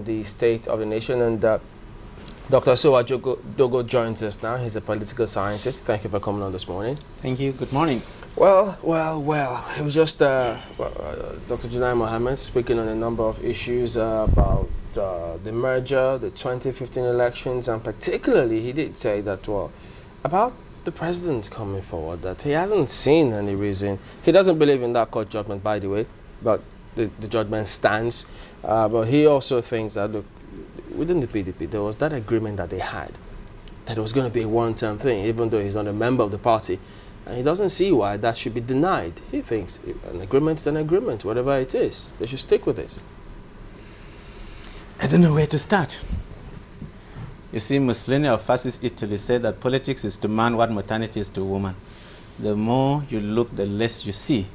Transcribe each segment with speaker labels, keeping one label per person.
Speaker 1: the state of the nation, and Dr. Isuwa Dogo joins us now. He's a political scientist. Thank you for coming on this morning.
Speaker 2: Thank you. Good morning.
Speaker 1: Well. It was just Dr. Janai Mohammed speaking on a number of issues about the merger, the 2015 elections, and particularly he did say that, well, about the president coming forward, that he hasn't seen any reason. He doesn't believe in that court judgment, by the way, but the judgment stands. But he also thinks that, look, within the PDP, there was that agreement that they had, that it was going to be a one-term thing, even though he's not a member of the party. And he doesn't see why that should be denied. He thinks an agreement is an agreement, whatever it is. They should stick with it.
Speaker 2: I don't know where to start. You see, Mussolini of fascist Italy said that politics is to man what maternity is to woman. The more you look, the less you see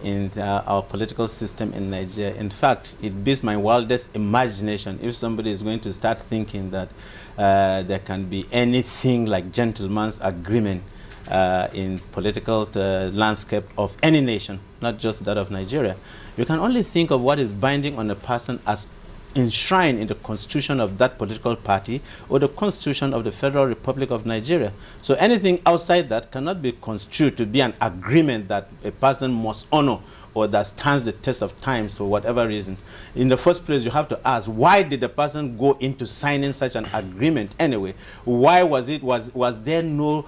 Speaker 2: in our political system in Nigeria. In fact, it beats my wildest imagination if somebody is going to start thinking that there can be anything like gentleman's agreement in political landscape of any nation, not just that of Nigeria. You can only think of what is binding on a person as enshrined in the constitution of that political party or the constitution of the Federal Republic of Nigeria. So anything outside that cannot be construed to be an agreement that a person must honor or that stands the test of time for whatever reasons. In the first place, you have to ask, why did the person go into signing such an agreement anyway? Why was it, was there no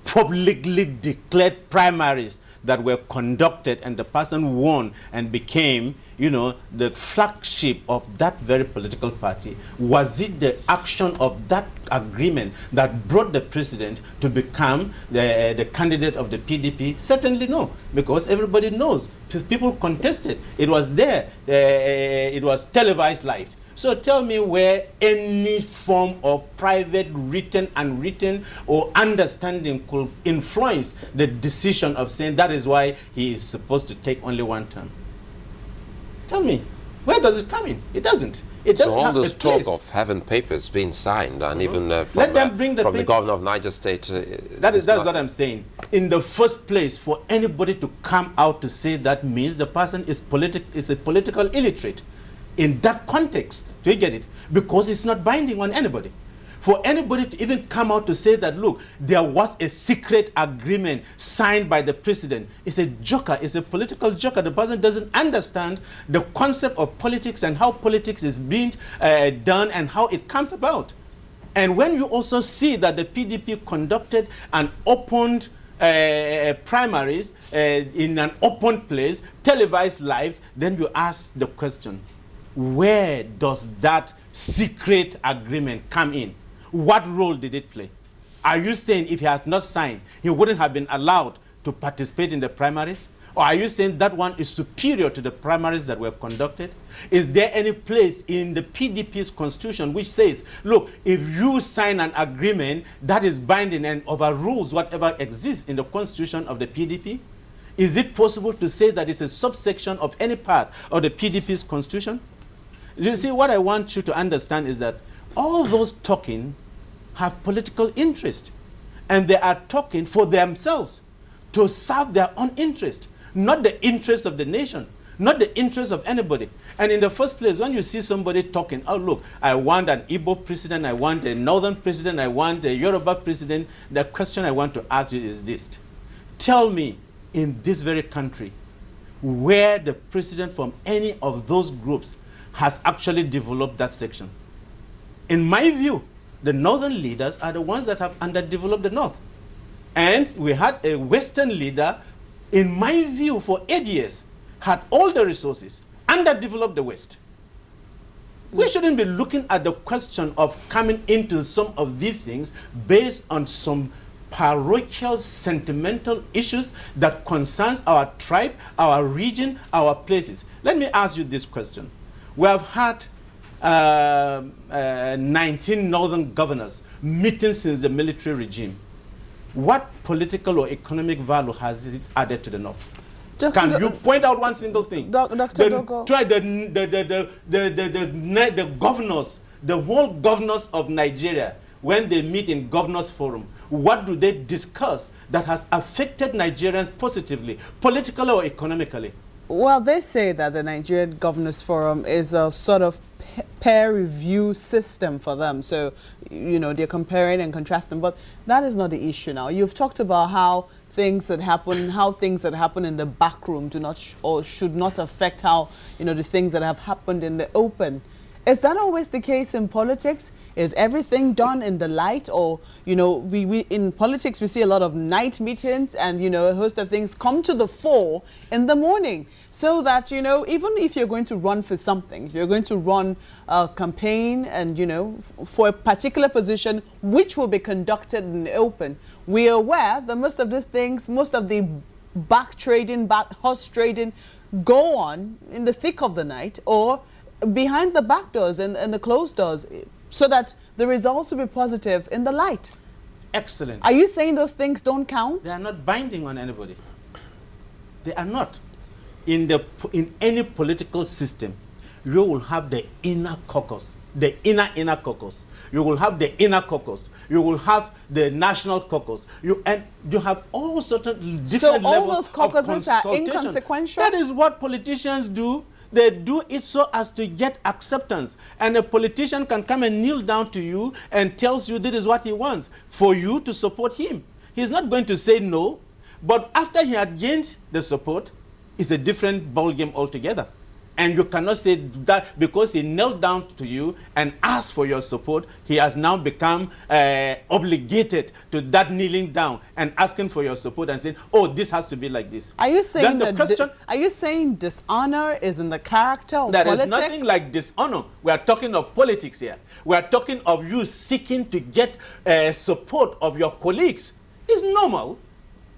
Speaker 2: publicly declared primaries that were conducted and the person won and became, you know, the flagship of that very political party? Was it the action of that agreement that brought the president to become the candidate of the PDP? Certainly no, because everybody knows. People contested. It was there. It was televised live. So tell me where any form of private, written, unwritten, or understanding could influence the decision of saying that is why he is supposed to take only one term. Tell me, where does it come in? It doesn't. It doesn't.
Speaker 3: So all
Speaker 2: have
Speaker 3: this
Speaker 2: a
Speaker 3: talk
Speaker 2: place.
Speaker 3: of having papers being signed, and even
Speaker 2: Let them bring
Speaker 3: from the
Speaker 2: paper.
Speaker 3: governor of Niger State.
Speaker 2: That's what I'm saying. In the first place, for anybody to come out to say that means the person is a political illiterate. In that context, do you get it? Because it's not binding on anybody. For anybody to even come out to say that, look, there was a secret agreement signed by the president, it's a joker, it's a political joker. The person doesn't understand the concept of politics and how politics is being done and how it comes about. And when you also see that the PDP conducted an opened primaries in an open place, televised live, then you ask the question, where does that secret agreement come in? What role did it play? Are you saying if he had not signed, he wouldn't have been allowed to participate in the primaries? Or are you saying that one is superior to the primaries that were conducted? Is there any place in the PDP's constitution which says, look, if you sign an agreement that is binding and overrules whatever exists in the constitution of the PDP? Is it possible to say that it's a subsection of any part of the PDP's constitution? You see, what I want you to understand is that all those talking have political interest, and they are talking for themselves to serve their own interest, not the interest of the nation, not the interest of anybody. And in the first place, when you see somebody talking, oh, look, I want an Igbo president, I want a northern president, I want a Yoruba president, the question I want to ask you is this. Tell me, in this very country, where the president from any of those groups has actually developed that section. In my view, the northern leaders are the ones that have underdeveloped the north. And we had a western leader, in my view, for 8 years, had all the resources, underdeveloped the west. We shouldn't be looking at the question of coming into some of these things based on some parochial, sentimental issues that concerns our tribe, our region, our places. Let me ask you this question. We have had 19 northern governors meeting since the military regime. What political or economic value has it added to the north? Can you point out one single thing?
Speaker 4: Dr. Dogo.
Speaker 2: Try the governors, the world governors of Nigeria, when they meet in governors forum, what do they discuss that has affected Nigerians positively, politically or economically?
Speaker 4: Well, they say that the Nigerian Governors Forum is a sort of peer review system for them. So, you know, they're comparing and contrasting, but that is not the issue now. You've talked about how things that happen in the back room do not or should not affect how, you know, the things that have happened in the open. Is that always the case in politics? Is everything done in the light? Or, you know, we in politics, we see a lot of night meetings and, you know, a host of things come to the fore in the morning. So that, you know, even if you're going to run for something, if you're going to run a campaign and, you know, for a particular position, which will be conducted in the open, we are aware that most of these things, most of the back trading, back horse trading go on in the thick of the night or behind the back doors and the closed doors, so that the results will be positive in the light.
Speaker 2: Excellent.
Speaker 4: Are you saying those things don't count?
Speaker 2: They are not binding on anybody. They are not. In any political system, you will have the inner caucus, the inner caucus. You will have the inner caucus. You will have the national caucus. And you have all certain different levels of consultation.
Speaker 4: So all those caucuses are inconsequential?
Speaker 2: That is what politicians do. They do it so as to get acceptance. And a politician can come and kneel down to you and tells you this is what he wants, for you to support him. He's not going to say no, but after he had gained the support, it's a different ballgame altogether. And you cannot say that because he knelt down to you and asked for your support, he has now become obligated to that kneeling down and asking for your support and saying, oh, this has to be like this.
Speaker 4: Are you saying are you saying dishonor is in the character of politics?
Speaker 2: There is nothing like dishonor. We are talking of politics here. We are talking of you seeking to get support of your colleagues. It's normal.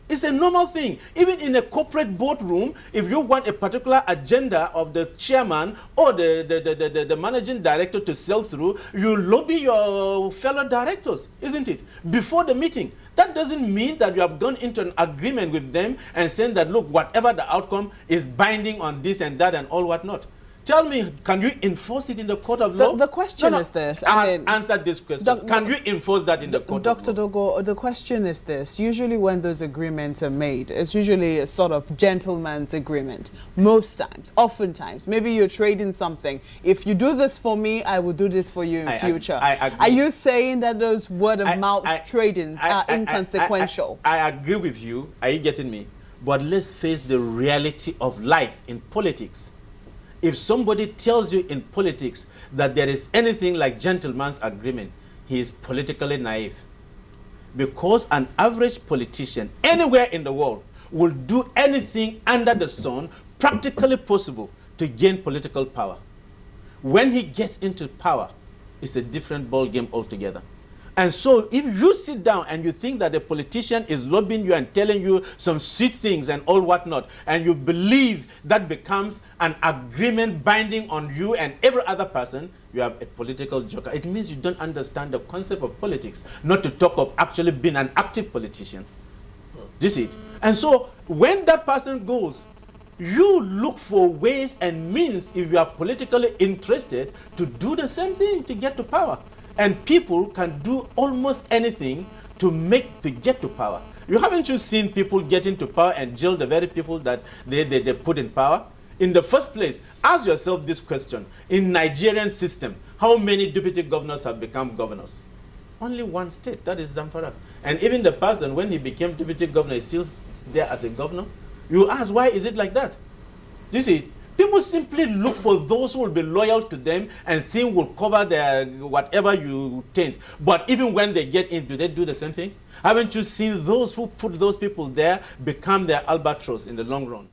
Speaker 2: It's a normal thing. Even in a corporate boardroom, if you want a particular agenda of the chairman or the managing director to sell through, you lobby your fellow directors, isn't it? Before the meeting. That doesn't mean that you have gone into an agreement with them and saying that, look, whatever the outcome is binding on this and that and all whatnot. Tell me, can you enforce it in the court of law?
Speaker 4: The question is this.
Speaker 2: Answer this question. Can you enforce that in the court of law?
Speaker 4: Dr. Dogo, the question is this. Usually when those agreements are made, it's usually a sort of gentleman's agreement. Most times, oftentimes. Maybe you're trading something. If you do this for me, I will do this for you in future.
Speaker 2: I agree.
Speaker 4: Are you saying that those word-of-mouth tradings are inconsequential?
Speaker 2: I agree with you. Are you getting me? But let's face the reality of life in politics. If somebody tells you in politics that there is anything like gentleman's agreement, he is politically naive. Because an average politician anywhere in the world will do anything under the sun practically possible to gain political power. When he gets into power, it's a different ball game altogether. And so if you sit down and you think that a politician is lobbying you and telling you some sweet things and all whatnot, and you believe that becomes an agreement binding on you and every other person, you have a political joker. It means you don't understand the concept of politics, not to talk of actually being an active politician. Do you see it? And so when that person goes, you look for ways and means, if you are politically interested, to do the same thing to get to power. And people can do almost anything to get to power. You haven't you seen people get into power and jail the very people that they put in power? In the first place, ask yourself this question. In Nigerian system, how many deputy governors have become governors? Only one state, that is Zamfara. And even the person, when he became deputy governor, is still there as a governor. You ask, why is it like that? You see, people simply look for those who will be loyal to them and think will cover their whatever you think. But even when they get in, do they do the same thing? Haven't you seen those who put those people there become their albatross in the long run?